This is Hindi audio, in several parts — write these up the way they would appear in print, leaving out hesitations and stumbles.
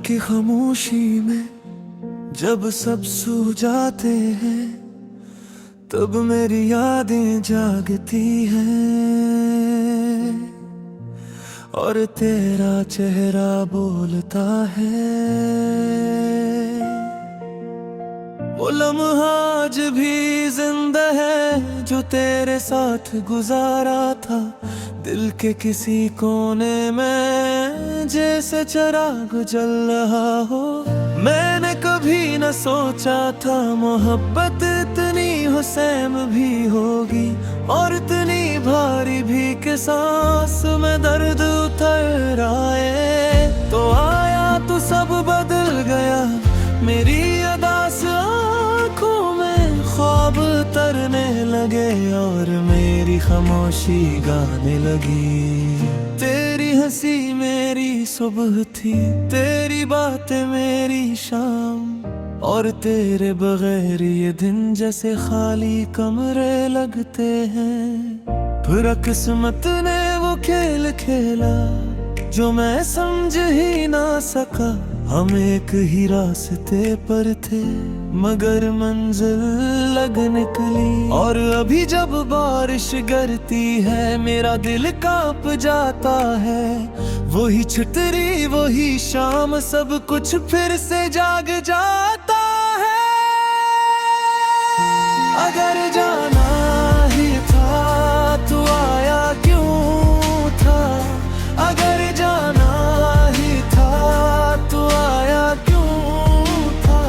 की खामोशी में जब सब सो जाते हैं, तब मेरी यादें जागती हैं और तेरा चेहरा बोलता है। वो लम्हा आज भी जिंदा है जो तेरे साथ गुजारा था, दिल के किसी कोने में जैसे चिराग जल रहा हो। मैंने कभी न सोचा था मोहब्बत इतनी हुसैन भी होगी और इतनी भारी भी कि सांस में दर्द उतर आए। तो आया तो सब बदल गया, मेरी अदास आँखों में ख्वाब तरने लगे और मेरी खामोशी गाने लगी। तेरी हंसी मेरी सुबह थी, तेरी बातें मेरी शाम, और तेरे बगैर ये दिन जैसे खाली कमरे लगते हैं। फिर किस्मत ने वो खेल खेला जो मैं समझ ही ना सका। हम एक ही रास्ते पर थे मगर मंजिल लग निकली। और अभी जब बारिश गिरती है मेरा दिल कांप जाता है। वही छतरी वही शाम सब कुछ फिर से जाग जाता है। अगर जाना ही था तो आया क्यों था, अगर जाना ही था तो आया क्यों था।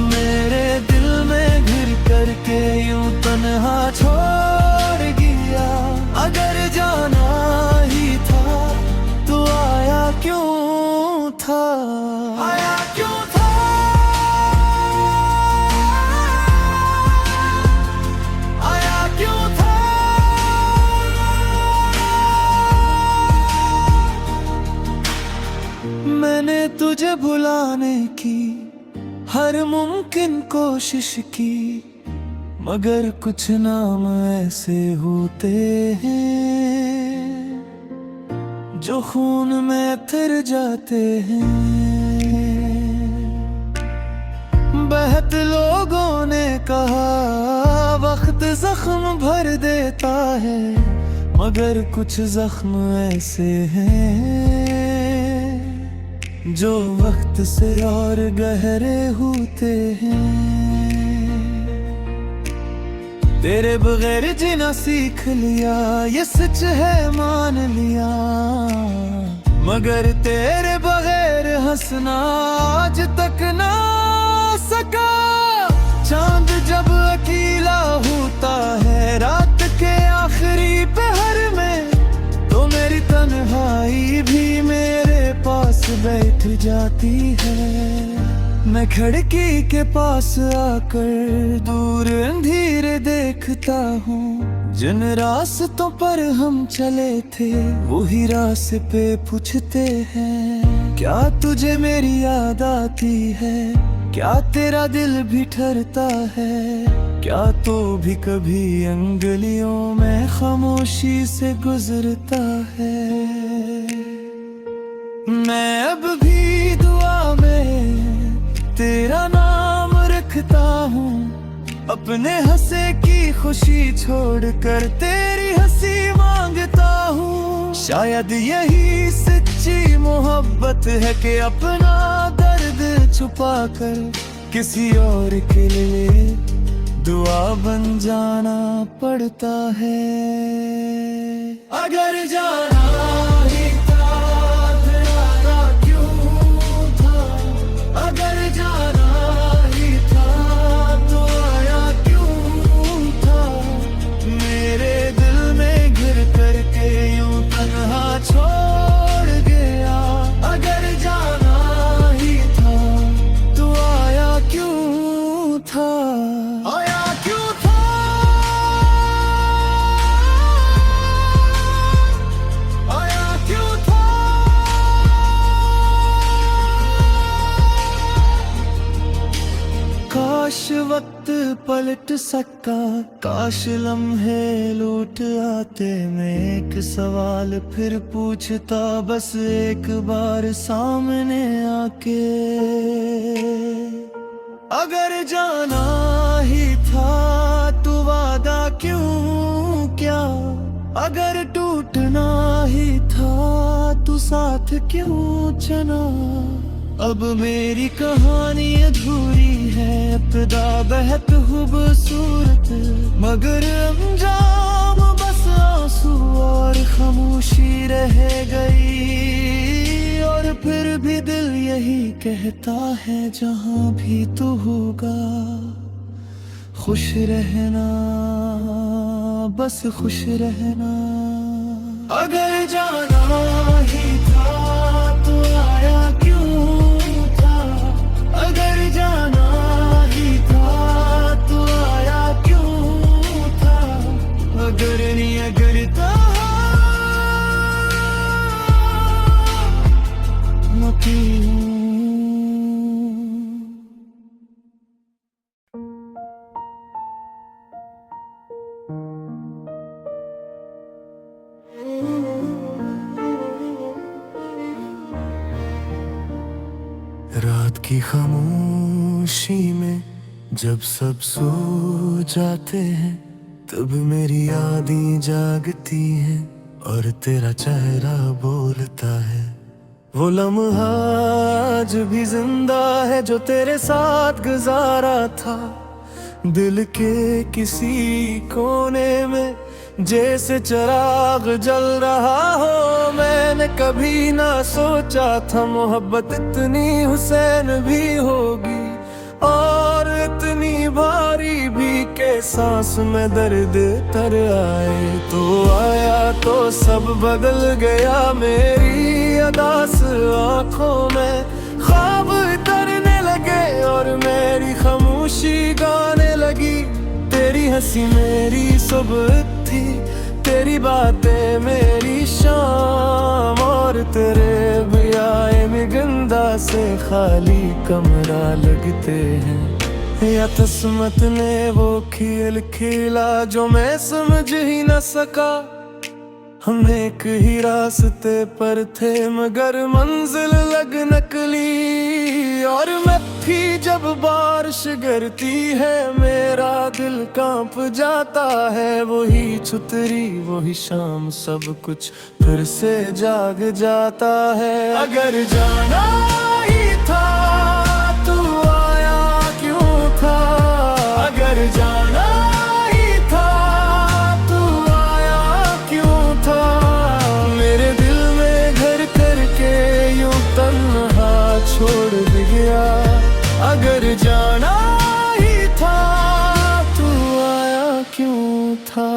मेरे दिल में घिर करके यूं तन्हा छोड़ गया। अगर जाना ही था तो आया क्यों था, आया क्यों था, आया क्यों था। मैंने तुझे भुलाने की हर मुमकिन कोशिश की, मगर कुछ नाम ऐसे होते हैं जो खून में उतर जाते हैं। बहुत लोगों ने कहा वक्त जख्म भर देता है, मगर कुछ जख्म ऐसे हैं जो वक्त से और गहरे होते हैं। तेरे बगैर जीना सीख लिया ये सच है मान लिया, मगर तेरे बगैर हंसना आज तक ना सका। चांद जब अकेला होता है रात के आखिरी पहर में, तो मेरी तन्हाई भी मेरे पास बैठ जाती है। मैं खिड़की के पास आकर दूर अंधेरे देखता हूँ। जिन रास्तों पर हम चले थे वही रास्ते पूछते हैं। क्या तुझे मेरी याद आती है, क्या तेरा दिल भी ठरता है, क्या तो भी कभी अंगलियों में खामोशी से गुजरता है। मैं अब भी दुआ में तेरा नाम रखता हूँ, अपने हंसे की खुशी छोड़कर तेरी हंसी मांगता हूँ। शायद यही सच्ची मोहब्बत है कि अपना दर्द छुपाकर किसी और के लिए दुआ बन जाना पड़ता है। अगर जाना ही था फिर आना क्यों था, अगर जाना ही था तो आया क्यों था। मेरे दिल में घिर करके यूं तन्हा छोड़ गया। अगर जाना ही था तो आया क्यों था, आया क्यों था, काश वक्त पलट सकता, काश लम्हे लूट आते। मैं एक सवाल फिर पूछता, बस एक बार सामने आके। अगर जाना ही था तो वादा क्यों किया? अगर टूटना ही था तो साथ क्यों चला? अब मेरी कहानी अधूरी है, इब्तिदा बेहद खूबसूरत, मगर अंजाम बस आंसू और खामोशी रह गई। और फिर भी दिल यही कहता है, जहां भी तू होगा खुश रहना, बस खुश रहना। अगर जाना ही था तो आया क्यों था? अगर जाना ही था तो आया क्यों था? अगर नहीं अगरता न क्यों? रात की खामोशी में जब सब सो जाते हैं, तब मेरी यादें जागती हैं और तेरा चेहरा बोलता है। वो लम्हा आज भी जिंदा है जो तेरे साथ गुजारा था, दिल के किसी कोने में जैसे चिराग जल रहा हो। मैंने कभी ना सोचा था मोहब्बत इतनी हुसैन भी होगी, और इतनी भारी भी के सांस में दर्द तर आए। तो आया तो सब बदल गया, मेरी अदास आंखों में ख्वाब उतरने लगे और मेरी खामोशी गाने लगी। तेरी हंसी मेरी सुबह थी, तेरी बातें मेरी शाम, और तेरे भी आए में गंदा से खाली कमरा लगते हैं। या किस्मत ने वो खेल खेला जो मैं समझ ही न सका। हम एक ही रास्ते पर थे मगर मंजिल लग नकली। और मैं भी जब बारिश गिरती है मेरा दिल कांप जाता है। वही छुतरी वही शाम सब कुछ फिर से जाग जाता है। अगर जाना ही था तो आया क्यों था? अगर जाना ही था तो आया क्यों था? मेरे दिल में घर करके यूं तन्हा छोड़ गया। अगर जाना ही था तो आया क्यों था?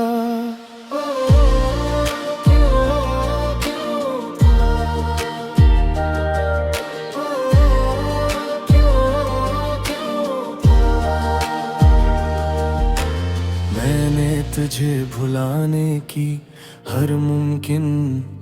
मैंने तुझे भुलाने की हर मुमकिन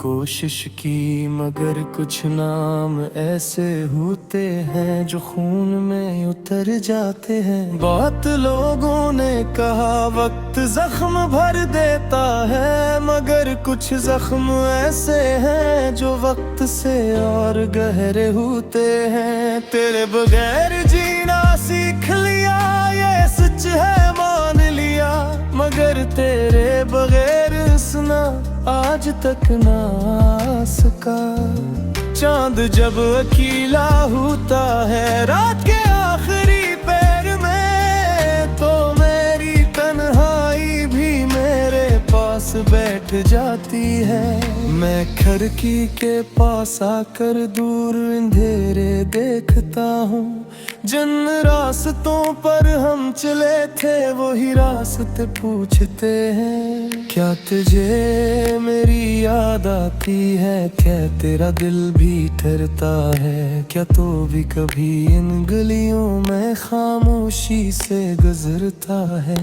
कोशिश की, मगर कुछ नाम ऐसे होते हैं जो खून में उतर जाते हैं। बहुत लोगों ने कहा वक्त जख्म भर देता है, मगर कुछ जख्म ऐसे हैं जो वक्त से और गहरे होते हैं। तेरे बगैर जीना सीख लिया ये सच है मान लिया, मगर तेरे बगैर सुना आज तक ना सका। चांद जब अकेला होता है रात के आखिरी पैर में, तो मेरी तन्हाई भी मेरे पास बैठ जाती है। मैं खिड़की के पास आकर दूर अंधेरे देखता हूँ। जिन रास्तों पर हम चले थे वही रास्ते पूछते हैं। क्या तुझे मेरी याद आती है, क्या तेरा दिल भी ठहरता है, क्या तो भी कभी इन गलियों में खामोशी से गुजरता है।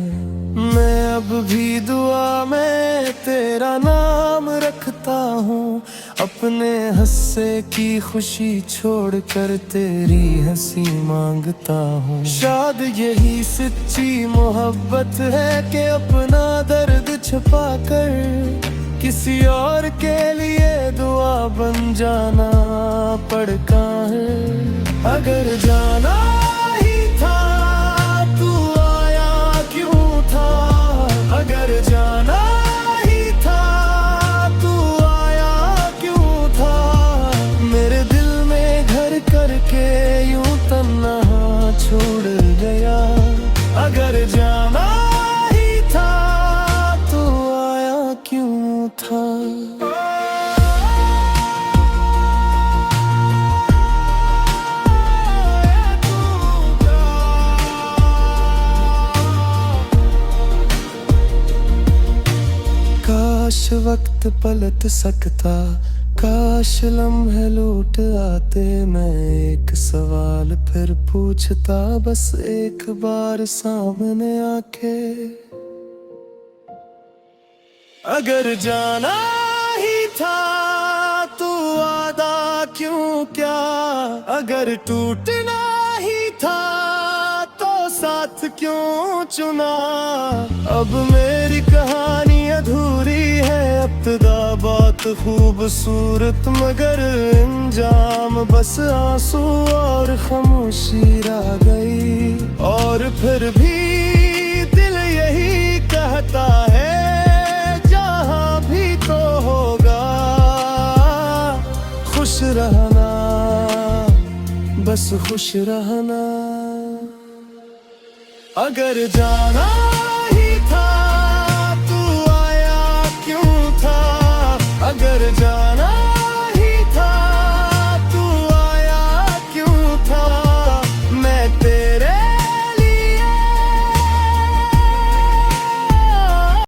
मैं अब भी दुआ में तेरा नाम रखता हूँ, अपने हंसे की खुशी छोड़कर तेरी हंसी मांगता हूँ। शायद यही सच्ची मोहब्बत है कि अपना दर्द छुपा कर किसी और के लिए दुआ बन जाना पड़ता है। अगर जाना ही था तू आया क्यों था, अगर जाना ही था तू आया क्यों था, मेरे दिल में घर करके यूं तन्हा छोड़ गया। अगर जाना ही था तू आया क्यों था। काश वक्त पलट सकता, काश लम्हे लौट आते, मैं एक सवाल फिर पूछता बस एक बार सामने आके। अगर जाना ही था तो वादा क्यों क्या, अगर टूटना ही था तो साथ क्यों चुना। अब मेरी कहानी अधूरी है, इब्तिदा बहुत खूबसूरत मगर अंजाम बस आंसू और खामोशी रह गई। और फिर भी दिल यही कहता है जहाँ भी तो होगा खुश रहना, बस खुश रहना। अगर जाना ही था तू आया क्यों था, अगर